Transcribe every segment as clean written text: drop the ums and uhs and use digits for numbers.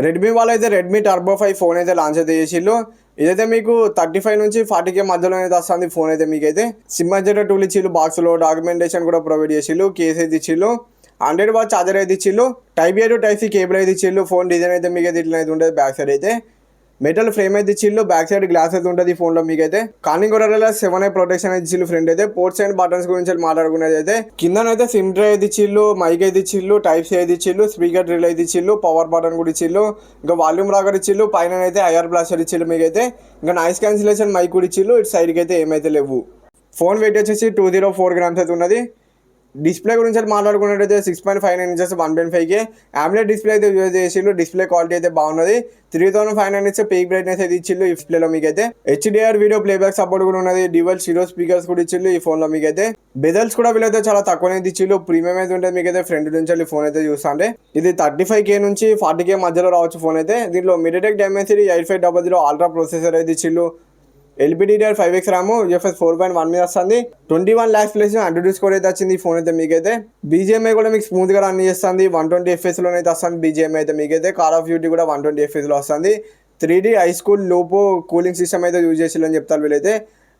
Redmi వాళ్ళు అయితే Redmi turbo 5 phone అయితే లాంచ్ అయితే చేసిళ్ళు. ఇదైతే మీకు 35 నుంచి 40K మధ్యలో అయితే వస్తుంది ఫోన్ అయితే. మీకైతే సిమ్ అడ్జస్టర్ టూల్ ఇచ్చిళ్ళు, బాక్స్లో డాక్యుమెంటేషన్ కూడా ప్రొవైడ్ చేసిళ్ళు, కేస్ అయితే ఇచ్చిళ్ళు, 100 వాట్ ఛార్జర్ అయితే ఇచ్చిళ్ళు, type A to type C cable అయితే ఇచ్చిళ్ళు. ఫోన్ డిజైన్ అయితే మీకైతే ఇట్లా అయితే ఉంటుంది. బ్యాక్ సైడ్ అయితే మెటల్ ఫ్రేమ్ అయితే ఇచ్చిళ్ళు, బ్యాక్ సైడ్ గ్లాస్ అయితే ఉంటుంది ఫోన్లో. మీకైతే కాలింగ్ కూడా 7i ప్రొటెక్షన్ అయితే ఇచ్చిళ్ళు. ఫ్రంట్ అయితే పోర్ట్స్ అండ్ బటన్స్ గురించి మాట్లాడుకునేది అయితే కిందనైతే సిమ్ ట్రే అయితే ఇచ్చిళ్ళు, మైక్ అయితే ఇచ్చిళ్ళు, టైప్ సి అయితే ఇచ్చిళ్ళు, స్పీకర్ డ్రిల్ అయితే ఇచ్చిళ్ళు, పవర్ బటన్ కూడా ఇచ్చిళ్ళు, ఇంకా వాల్యూమ్ రాకర్ ఇచ్చిళ్ళు, పైన అయితే ఐఆర్ బ్లాస్టర్ ఇచ్చిళ్ళు. మీకైతే ఇంకా నాయిస్ క్యాన్సిలేషన్ మైక్ కూడా ఇచ్చిళ్ళు. ఇటు సైడ్కి అయితే ఏమైతే లేవు. ఫోన్ వెయిట్ వచ్చేసి 204 గ్రామ్స్ అయితే ఉన్నది. డిస్ప్లే గురించి మాట్లాడుకున్నట్టయితే 6.59 ఇంచెస్ 1.5K AMOLED డిస్ప్లే అయితే యూజ్ చేసిళ్ళు. డిస్ప్లే క్వాలిటీ అయితే బాగున్నది. 3500 నిట్స్ పీక్ బ్రైట్నెస్ అయితే ఇచ్చిళ్ళు ఈ డిస్ప్లేలో. మీకైతే HDR వీడియో ప్లేబ్యాక్ సపోర్ట్ కూడా ఉన్నది. డ్యూయల్ స్టీరియో స్పీకర్స్ కూడా ఇచ్చిళ్ళు ఈ ఫోన్లో. మీకైతే బెజల్స్ కూడా వీళ్ళైతే చాలా తక్కువనే ఇచ్చిళ్ళు. ప్రీమియం అయితే ఉంటుంది. మీకైతే ఫ్రంట్ నుంచి ఫోన్ అయితే చూస్తుంటే ఇది 35K నుంచి 40K మధ్యలో రావచ్చు ఫోన్ అయితే. దీంట్లో MediaTek Dimensity 8500 అల్ట్రా ప్రొసెసర్ అయితే ఇచ్చిళ్ళు. LPDDR5X ర్యామ్, UFS 4.1 మీద వస్తుంది. 21 lakhs ప్లస్ అండ్రాయిడ్ స్కోర్ అయితే వచ్చింది ఈ ఫోన్ అయితే. మీకైతే BGMI కూడా మీకు స్మూత్గా రన్ చేస్తుంది. 120 FPS అయితే వస్తుంది BGMI అయితే. మీకైతే కాల్ ఆఫ్ డ్యూటీ కూడా 120 FPS వస్తుంది. 3D హై స్కూల్ లోపో కూలింగ్ సిస్టమ్ అయితే యూజ్ చేసిల్లని చెప్తారు వీళ్ళైతే.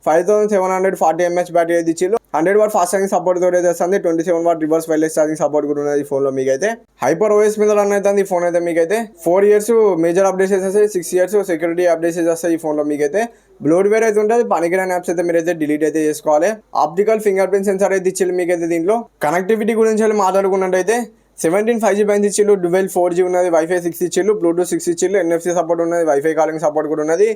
5740 mAh బ్యాటరీ అయితే ఇచ్చిళ్ళు. 100 వాట్ ఫాస్ట్ ఛార్జింగ్ సపోర్ట్ తోటి అయితే వస్తుంది. 27 watt reverse wireless charging support కూడా ఉన్నది ఈ ఫోన్లో. మీకైతే హైపర్ OS మీద రన్ అవుతుంది ఈ ఫోన్ అయితే. మీకైతే 4 years మేజర్ అప్డేట్స్ వస్తాయి, 6 years సెక్యూరిటీ అప్డేట్స్ వస్తాయి ఈ ఫోన్లో. మీకైతే బ్లోడ్వేర్ అయితే ఉంటుంది. పనికిరాని యాప్స్ అయితే మీరైతే డిలీట్ అయితే చేసుకోవాలి. ఆప్టికల్ ఫింగర్ ప్రింట్ సెన్సార్ అయితే ఇచ్చిళ్ళు. మీకైతే దీంట్లో కనెక్టివిటీ గురించి మాట్లాడుకున్నట్టయితే 17 5G బ్యాండ్ ఇచ్చిళ్ళు, డ్యూయల్ 4G ఉన్నది, వైఫై 6 ఇచ్చిళ్ళు, బ్లూటూత్ 6 ఇచ్చిళ్ళు, NFC సపోర్ట్ ఉన్నది, వైఫై కాలింగ్ సపోర్ట్ కూడా ఉన్నది,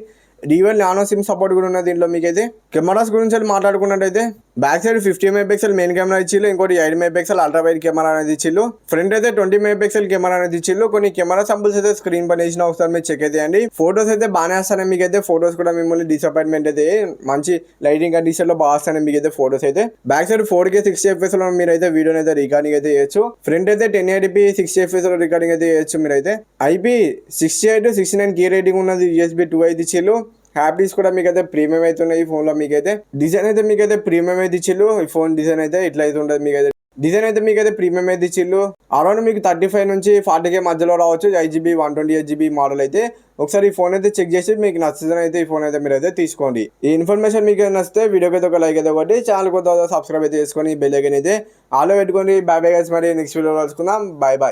డ్యూయల్ నానో సిమ్ సపోర్ట్ కూడా ఉన్నది దీంట్లో. మీకైతే కెమెరాస్ గురించి మాట్లాడుకున్నట్టయితే back side 50 MP main camera ఇచ్చిళ్ళు, ఇంకోటి 8 MP అల్ట్రా వైడ్ కెమెరా అనేది ఇచ్చిళ్ళు. ఫ్రంట్ అయితే 20 MP కెమెరా అనేది ఇచ్చిళ్ళు. కొన్ని కెమెరా సంపుల్స్ అయితే స్క్రీన్ పని వేసిన ఒకసారి మీరు చెక్ అయితే అండి. ఫోటోస్ అయితే బాగానే వస్తాయి. మీకైతే ఫోటోస్ కూడా మిమ్మల్ని డిసప్పాయింట్మెంట్ అయితే మంచి లైటింగ్ కండిషన్ లో బాగా వస్తాయి. మీకైతే ఫోటోస్ అయితే బ్యాక్ సైడ్ 4K 60 FPS లో మీరైతే వీడియోని అయితే రికార్డింగ్ అయితే చేయొచ్చు. ఫ్రంట్ అయితే 1080p 60 FPS లో రికార్డింగ్ అయితే చేయొచ్చు. మీరైతే IP68 69 కీ రేటింగ్ ఉన్నది. USB 2 అయితే ఇచ్చిళ్ళు. హ్యాపీస్ కూడా మీకైతే ప్రీమియం అయితే ఉన్నాయి ఈ ఫోన్లో. మీకైతే డిజైన్ అయితే మీకైతే ప్రీమియం అయితే ఇచ్చిళ్ళు. ఈ ఫోన్ డిజైన్ అయితే ఇట్లా అయితే ఉంటుంది. మీకైతే డిజైన్ అయితే మీకైతే ప్రీమియం అయితే ఇచ్చిళ్ళు. అరౌండ్ మీకు 35 నుంచి 40K మధ్యలో రావచ్చు. 8GB 128GB మోడల్ అయితే. ఒకసారి ఈ ఫోన్ అయితే చెక్ చేసి మీకు నచ్చిందని అయితే ఈ ఫోన్ అయితే మీరు అయితే తీసుకోండి. ఈ ఇన్ఫర్మేషన్ మీకు నచ్చితే వీడియోకి అయితే ఒక లైక్ అయితే ఒకటి, ఛానల్ కొత్త సబ్స్క్రైబ్ అయితే చేసుకొని బెల్ ఐకాన్ అయితే ఆలో పెట్టుకోండి. బై బై గైస్, మరి నెక్స్ట్ వీడియో కలుసుకుందాం. By by.